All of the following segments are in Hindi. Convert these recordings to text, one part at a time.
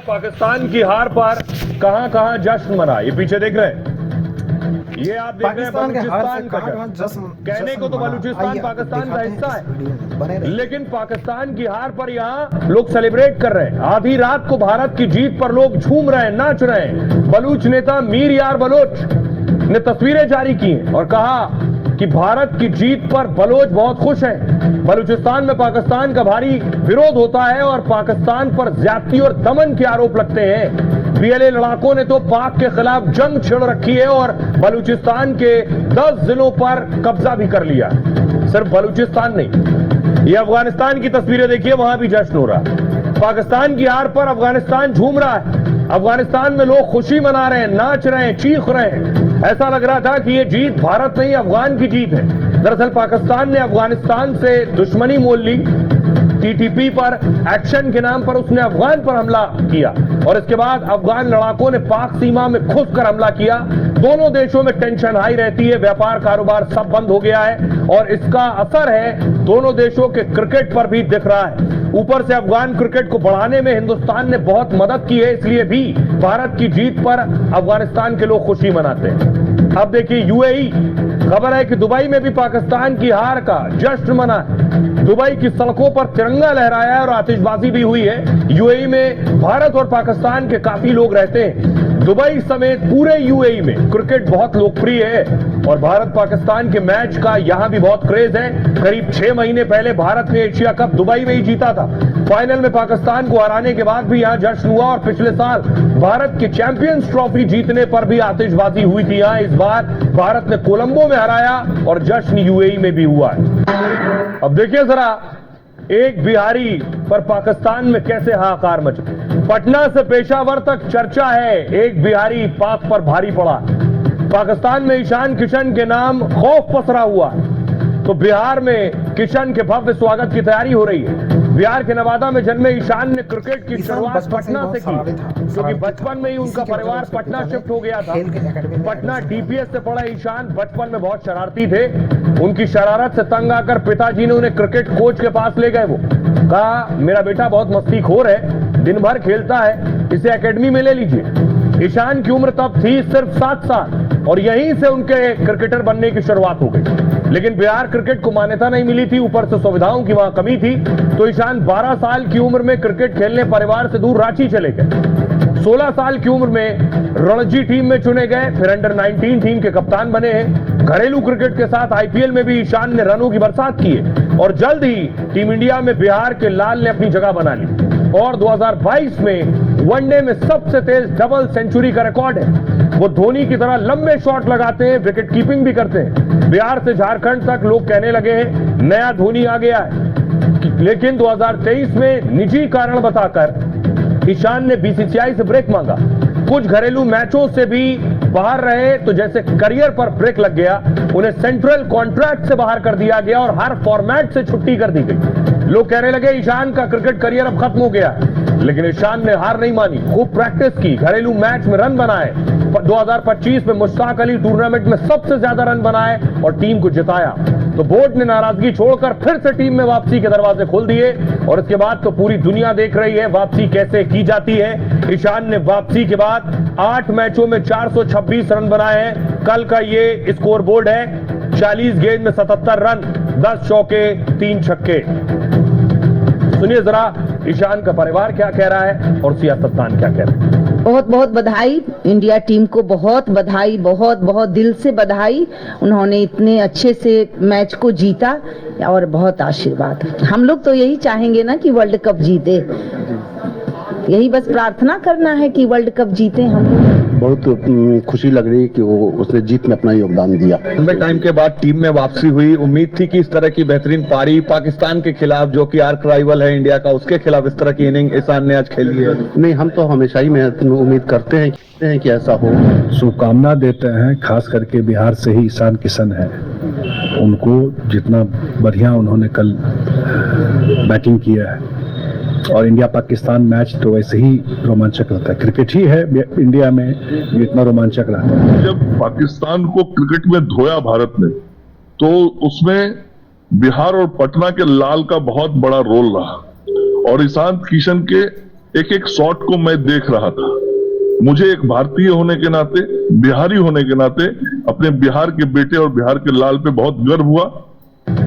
पाकिस्तान की हार पर कहां जश्न मना, ये पीछे देख रहे हैं, ये आप देख रहे हैं बलूचिस्तान का जश्न। कहने को तो बलूचिस्तान पाकिस्तान का हिस्सा है, लेकिन पाकिस्तान की हार पर यहाँ लोग सेलिब्रेट कर रहे हैं। आधी रात को भारत की जीत पर लोग झूम रहे हैं, नाच रहे हैं। बलूच नेता मीर यार बलोच ने तस्वीरें जारी की और कहा कि भारत की जीत पर बलोच बहुत खुश हैं। बलूचिस्तान में पाकिस्तान का भारी विरोध होता है और पाकिस्तान पर ज्यादती और दमन के आरोप लगते हैं। बीएलए लड़ाकों ने तो पाक के खिलाफ जंग छिड़ रखी है और बलूचिस्तान के 10 जिलों पर कब्जा भी कर लिया। सिर्फ बलूचिस्तान नहीं, ये अफगानिस्तान की तस्वीरें देखिए, वहां भी जश्न हो रहा है। पाकिस्तान की हार पर अफगानिस्तान झूम रहा है। अफगानिस्तान में लोग खुशी मना रहे हैं, नाच रहे हैं, चीख रहे हैं। ऐसा लग रहा था कि ये जीत भारत नहीं अफगान की जीत है। दरअसल पाकिस्तान ने अफगानिस्तान से दुश्मनी मोल ली। टीटीपी पर एक्शन के नाम पर उसने अफगान पर हमला किया और इसके बाद अफगान लड़ाकों ने पाक सीमा में घुसकर हमला किया। दोनों देशों में टेंशन हाई रहती है, व्यापार कारोबार सब बंद हो गया है और इसका असर है दोनों देशों के क्रिकेट पर भी दिख रहा है। ऊपर से अफगान क्रिकेट को बढ़ाने में हिंदुस्तान ने बहुत मदद की है, इसलिए भी भारत की जीत पर अफगानिस्तान के लोग खुशी मनाते हैं। अब देखिए यूएई, खबर है कि दुबई में भी पाकिस्तान की हार का जश्न मना है। दुबई की सड़कों पर तिरंगा लहराया है और आतिशबाजी भी हुई है। यूएई में भारत और पाकिस्तान के काफी लोग रहते हैं। दुबई समेत पूरे यूएई में क्रिकेट बहुत लोकप्रिय है और भारत पाकिस्तान के मैच का यहां भी बहुत क्रेज है। करीब 6 महीने पहले भारत ने एशिया कप दुबई में ही जीता था। फाइनल में पाकिस्तान को हराने के बाद भी यहां जश्न हुआ और पिछले साल भारत की चैंपियंस ट्रॉफी जीतने पर भी आतिशबाजी हुई थी। यहां इस बार भारत ने कोलंबो में हराया और जश्न यूएई में भी हुआ है। अब देखिए जरा एक बिहारी पर पाकिस्तान में कैसे हाहाकार मचा। पटना से पेशावर तक चर्चा है, एक बिहारी पाक पर भारी पड़ा। पाकिस्तान में ईशान किशन के नाम खौफ पसरा हुआ, तो बिहार में किशन के भव्य स्वागत की तैयारी हो रही है। बिहार के नवादा में जन्मे ईशान ने क्रिकेट की शुरुआत पटना से की, क्योंकि बचपन में ही उनका परिवार पटना शिफ्ट हो गया था। पटना डीपीएस से पढ़ा ईशान बचपन में बहुत शरारती थे। उनकी शरारत से तंग आकर पिताजी ने उन्हें क्रिकेट कोच के पास ले गए। वो कहा, मेरा बेटा बहुत मस्तीखोर है, दिन भर खेलता है, इसे एकेडमी में ले लीजिए। ईशान की उम्र तब थी सिर्फ 7 साल और यहीं से उनके क्रिकेटर बनने की शुरुआत हो गई। लेकिन बिहार क्रिकेट को मान्यता नहीं मिली थी, ऊपर से सुविधाओं की वहां कमी थी, तो ईशान 12 साल की उम्र में क्रिकेट खेलने परिवार से दूर रांची चले गए। 16 साल की उम्र में रणजी टीम में चुने गए, फिर अंडर 19 टीम के कप्तान बने हैं। घरेलू क्रिकेट के साथ आईपीएल में भी ईशान ने रनों की बरसात की है और जल्द ही टीम इंडिया में बिहार के लाल ने अपनी जगह बना ली और 2022 में वनडे में सबसे तेज डबल सेंचुरी का रिकॉर्ड है। वो धोनी की तरह लंबे शॉट लगाते हैं, विकेट कीपिंग भी करते हैं। बिहार से झारखंड तक लोग कहने लगे हैं नया धोनी आ गया है, लेकिन 2023 में निजी कारण बताकर ईशान ने बीसीसीआई से ब्रेक मांगा। कुछ घरेलू मैचों से भी बाहर रहे, तो जैसे करियर पर ब्रेक लग गया, उन्हें सेंट्रल कॉन्ट्रैक्ट से बाहर कर दिया गया और हर फॉर्मेट से छुट्टी कर दी गई। लोग कहने लगे ईशान का क्रिकेट करियर अब खत्म हो गया, लेकिन ईशान ने हार नहीं मानी, खूब प्रैक्टिस की, घरेलू मैच में रन बनाए। 2025 में मुश्ताक अली टूर्नामेंट में सबसे ज्यादा रन बनाए और टीम को जिताया। तो बोर्ड ने नाराजगी छोड़कर फिर से टीम में वापसी के दरवाजे खोल दिए और इसके बाद तो पूरी दुनिया देख रही है वापसी कैसे की जाती है। ईशान ने वापसी के बाद 8 मैचों में 426 रन बनाए हैं। कल का ये स्कोर बोर्ड है, 40 गेंद में 77 रन, 10 चौके 3 छक्के। सुनिए जरा ईशान का परिवार क्या कह रहा है और सियासतदान क्या कह रहे हैं। बहुत बहुत बधाई, इंडिया टीम को बहुत बधाई, बहुत बहुत दिल से बधाई। उन्होंने इतने अच्छे से मैच को जीता और बहुत आशीर्वाद। हम लोग तो यही चाहेंगे ना कि वर्ल्ड कप जीते, यही बस प्रार्थना करना है कि वर्ल्ड कप जीते हम। बहुत खुशी लग रही है कि वो उसने जीत में अपना योगदान दिया। लंबे टाइम के बाद टीम में वापसी हुई, उम्मीद थी कि इस तरह की बेहतरीन पारी पाकिस्तान के खिलाफ, जो कि आर्क राइवल है इंडिया का, उसके खिलाफ इस तरह की इनिंग ईशान ने आज खेली है। नहीं, हम तो हमेशा ही उम्मीद करते हैं कि ऐसा हो। शुभकामना देते हैं, खास करके बिहार से ही ईशान किशन है, उनको जितना बढ़िया उन्होंने कल बैटिंग किया है और इंडिया पाकिस्तान मैच तो वैसे ही रोमांचक रहता है। क्रिकेट ही है इंडिया में इतना रोमांचक रहता है। जब पाकिस्तान को क्रिकेट में धोया भारत ने, तो उसमें बिहार और पटना के लाल का बहुत बड़ा रोल रहा और ईशान किशन के एक एक शॉट को मैं देख रहा था। मुझे एक भारतीय होने के नाते, बिहारी होने के नाते अपने बिहार के बेटे और बिहार के लाल पे बहुत गर्व हुआ।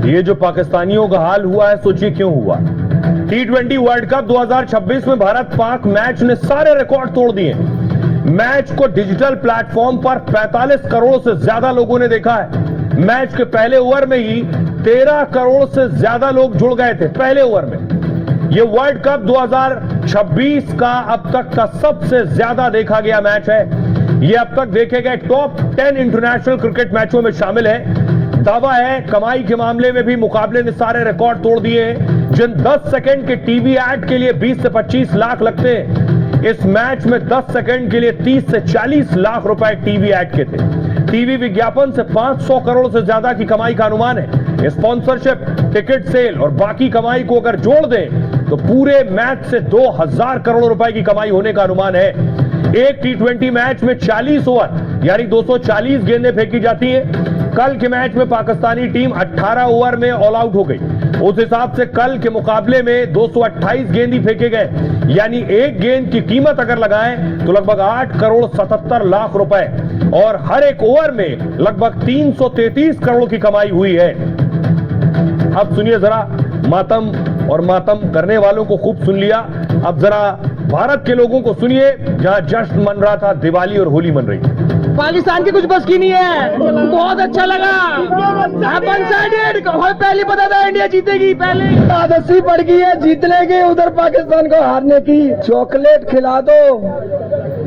ये जो पाकिस्तानियों का हाल हुआ है, सोचिए क्यों हुआ। T20 वर्ल्ड कप 2026 में भारत पाक मैच ने सारे रिकॉर्ड तोड़ दिए। मैच को डिजिटल प्लेटफॉर्म पर 45 करोड़ से ज्यादा लोगों ने देखा है। मैच के पहले ओवर में ही 13 करोड़ से ज्यादा लोग जुड़ गए थे पहले ओवर में। यह वर्ल्ड कप 2026 का अब तक का सबसे ज्यादा देखा गया मैच है। यह अब तक देखे गए टॉप 10 इंटरनेशनल क्रिकेट मैचों में शामिल है। दावा है कमाई के मामले में भी मुकाबले ने सारे रिकॉर्ड तोड़ दिए हैं। जिन 10 सेकंड के टीवी ऐड के लिए 20 से 25 लाख लगते हैं, इस मैच में 10 सेकंड के लिए 30 से 40 लाख रुपए टीवी ऐड के थे। टीवी विज्ञापन से 500 करोड़ से ज्यादा की कमाई का अनुमान है। स्पॉन्सरशिप, टिकट सेल और बाकी कमाई को अगर जोड़ दें तो पूरे मैच से 2000 करोड़ रुपए की कमाई होने का अनुमान है। एक T20 मैच में 40 ओवर यानी 240 गेंदें फेंकी जाती हैं। कल के मैच में पाकिस्तानी टीम 18 ओवर में ऑल आउट हो गई। उस हिसाब से कल के मुकाबले में 228 गेंद ही फेंके गए, यानी एक गेंद की कीमत अगर लगाएं तो लगभग 8 करोड़ 77 लाख रुपए और हर एक ओवर में लगभग 333 करोड़ की कमाई हुई है। अब सुनिए जरा, मातम और मातम करने वालों को खूब सुन लिया। अब जरा भारत के लोगों को सुनिए, जहां जश्न मन रहा था, दिवाली और होली मन रही है। पाकिस्तान की कुछ बस की नहीं है। बहुत अच्छा लगा। पहले पता था इंडिया जीतेगी, पहले आदत सी पड़ गई है जीतने की, उधर पाकिस्तान को हारने की। चॉकलेट खिला दो,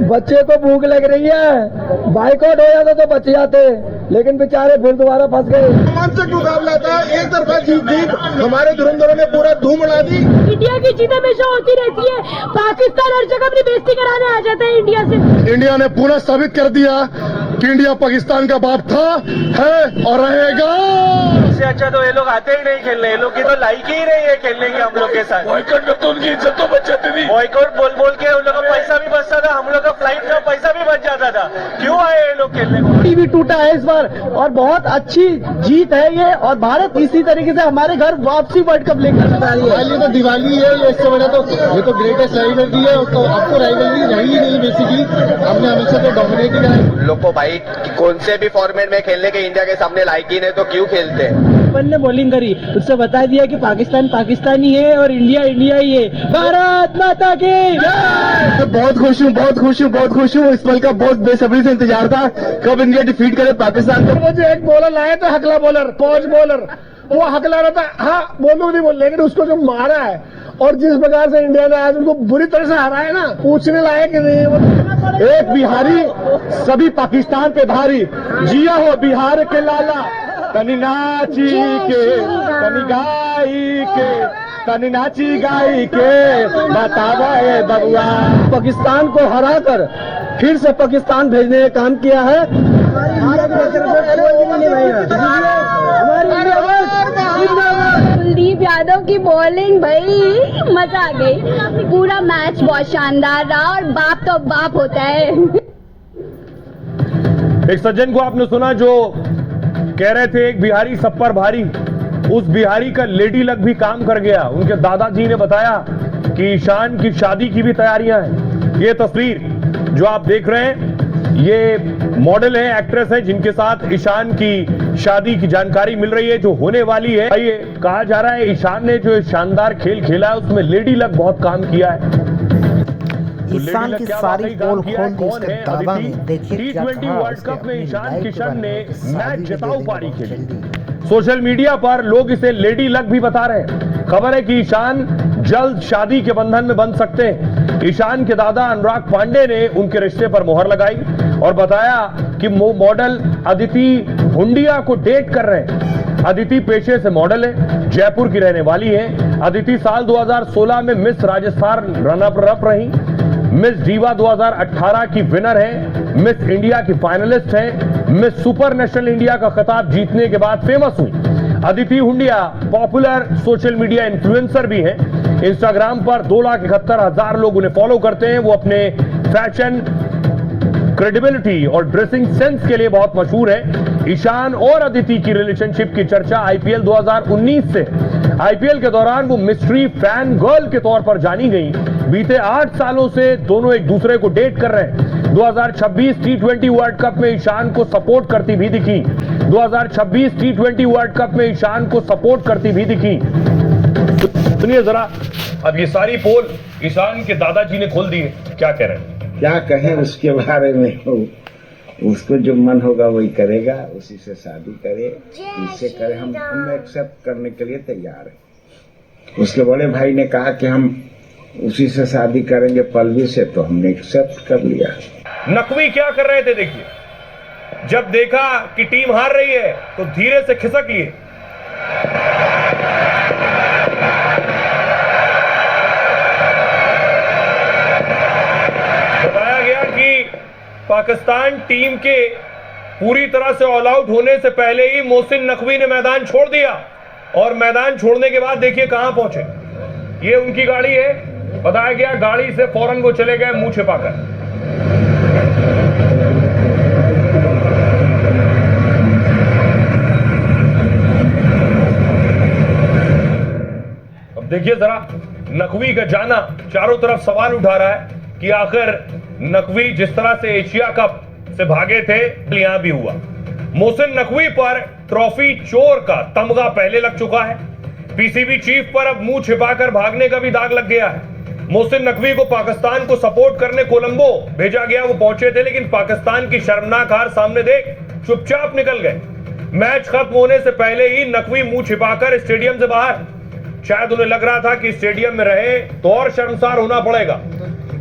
बच्चे को भूख लग रही है। बाइकआउट हो जाता तो बच जाते, लेकिन बेचारे फिर दोबारा फंस गए। रोमांचक मुकाबला था, एक तरफा जीत हमारे धुरंधरों ने पूरा धूम उड़ा दी। इंडिया की जीत हमेशा होती रहती है। पाकिस्तान हर जगह अपनी बेइज्जती कराने आ जाता है इंडिया से। इंडिया ने पूरा साबित कर दिया कि इंडिया पाकिस्तान का बाप था, है और रहेगा। इससे अच्छा तो ये लोग आते ही नहीं खेलने। ये लोग की तो लाइक ही नहीं है खेलने की हम लोग के साथ। बॉयकॉट में तो उनकी इज्जत तो बच जाती थी। बॉयकॉट बोल बोल के उन लोग का पैसा भी बचता था, हम लोग का फ्लाइट का पैसा भी बच जाता था। क्यों आए ये लोग खेलने को? टीवी टूटा है इस बार और बहुत अच्छी जीत है ये, और भारत इसी तरीके से हमारे घर वापसी वर्ल्ड कप लेकर ये तो दिवाली है, ये इससे बड़ा तो ये तो ग्रेटेस्ट राइवलरी है। तो अब तो राइवलरी रही नहीं बेसिकली, हमने हमेशा तो डोमिनेट ही करा। लोग को भाई कौन से भी फॉर्मेट में खेलने के इंडिया के सामने लायक ही नहीं, तो क्यों खेलते हैं? अपन ने बॉलिंग करी, उससे बता दिया कि पाकिस्तान पाकिस्तानी है और इंडिया इंडिया ही है। भारत माता की तो बहुत खुश हूँ, बहुत खुश हूँ, बहुत खुश हूँ। इस पल का बहुत बेसब्री से इंतजार था कब इंडिया डिफीट करे पाकिस्तान को। मुझे एक बॉलर लाए थे, हकला बॉलर, पॉज बॉलर, वो हकला रहा था। हाँ बोलूँ नहीं बोल, लेकिन उसको जो मारा है और जिस प्रकार से इंडिया ने आज उनको बुरी तरह से हराया ना, पूछने लायक नहीं। एक बिहारी सभी पाकिस्तान पे भारी, जिया हो बिहार के लाला, तनी नाची के तनी गाई के तनी नाची गाई के बतावे बबुआ। पाकिस्तान को हराकर फिर से पाकिस्तान भेजने का काम किया है। कुलदीप यादव की बॉलिंग भाई मजा आ गई। पूरा मैच बहुत शानदार रहा और बाप तो बाप होता है। एक सज्जन को आपने सुना जो कह रहे थे एक बिहारी सब पर भारी। उस बिहारी का लेडी लक भी काम कर गया। उनके दादाजी ने बताया कि ईशान की शादी की भी तैयारियां हैं। ये तस्वीर जो आप देख रहे हैं, ये मॉडल है, एक्ट्रेस है, जिनके साथ ईशान की शादी की जानकारी मिल रही है जो होने वाली है। ये कहा जा रहा है ईशान ने जो शानदार खेल खेला है उसमें लेडी लक बहुत काम किया है। ईशान की सारी पोल खोल दी इसके दादा ने। देखिए T20 वर्ल्ड कप में ईशान किशन ने मैच जिताऊ पारी खेली। सोशल मीडिया पर लोग इसे लेडी लक भी बता रहे हैं। खबर है कि ईशान जल्द शादी के बंधन में बंध सकते हैं। ईशान के दादा अनुराग पांडे ने उनके रिश्ते पर मोहर लगाई और बताया कि वो मॉडल अदिति हुंडिया को डेट कर रहे हैं। अदिति पेशे से मॉडल है, जयपुर की रहने वाली है। अदिति साल 2016 में मिस राजस्थान रनर अप रही, मिस डीवा 2018 की विनर है, मिस इंडिया की फाइनलिस्ट है, मिस सुपर नेशनल इंडिया का खिताब जीतने के बाद फेमस हुई। Aditi Hundia popular social media influencer भी हैं। इंस्टाग्राम पर 2,71,000 लोग उन्हें फॉलो करते हैं। वो अपने फैशन, क्रेडिबिलिटी और ड्रेसिंग सेंस के लिए बहुत मशहूर है। ईशान और अदिति की रिलेशनशिप की चर्चा IPL 2019 से आईपीएल के दौरान वो मिस्ट्री फैन गर्ल के तौर पर जानी गई। बीते 8 सालों से दोनों एक दूसरे को डेट कर रहे हैं। 2026 T20 वर्ल्ड कप में ईशान को सपोर्ट करती भी दिखी। 2026 T20 वर्ल्ड कप में ईशान को सपोर्ट करती भी दिखी। सुनिए जरा, अब ये सारी पोल ईशान के दादाजी ने खोल दी है, क्या कह रहे हैं? क्या कहें उसके बारे में, उसको जो मन होगा वही करेगा, उसी से शादी करे, इससे करे, हम एक्सेप्ट करने के लिए तैयार हैं। उसके बड़े भाई ने कहा कि हम उसी से शादी करेंगे पल्लवी से, तो हमने एक्सेप्ट कर लिया। नकवी क्या कर रहे थे देखिए, जब देखा कि टीम हार रही है तो धीरे से खिसक लिए। बताया गया कि पाकिस्तान टीम के पूरी तरह से ऑल आउट होने से पहले ही मोहसिन नकवी ने मैदान छोड़ दिया, और मैदान छोड़ने के बाद देखिए कहां पहुंचे। ये उनकी गाड़ी है, बताया गया गाड़ी से फौरन वो चले गए मुंह छिपाकर। अब देखिए जरा, नकवी का जाना चारों तरफ सवाल उठा रहा है कि आखिर नकवी जिस तरह से एशिया कप से भागे थे यहां भी हुआ। मोहसिन नकवी पर ट्रॉफी चोर का तमगा पहले लग चुका है। पीसीबी चीफ पर अब मुंह छिपाकर भागने का भी दाग लग गया है। मोहसिन नकवी को पाकिस्तान को सपोर्ट करने कोलंबो भेजा गया, वो पहुंचे थे, लेकिन पाकिस्तान की शर्मनाक हार सामने देख चुपचाप निकल गए। मैच खत्म होने से पहले ही नकवी मुंह छिपाकर स्टेडियम से बाहर। शायद उन्हें लग रहा था कि स्टेडियम में रहे तो और शर्मसार होना पड़ेगा,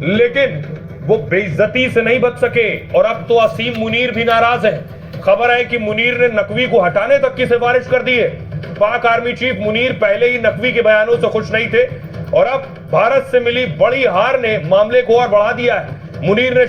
लेकिन वो बेइज्जती से नहीं बच सके। और अब तो असीम मुनीर भी नाराज है। खबर है कि मुनीर ने नकवी को हटाने तक की सिफारिश कर दी है। पाक आर्मी चीफ मुनीर पहले ही नकवी के बयानों से खुश नहीं थे, और अब भारत से मिली बड़ी हार ने मामले को और बढ़ा दिया है। मुनीर ने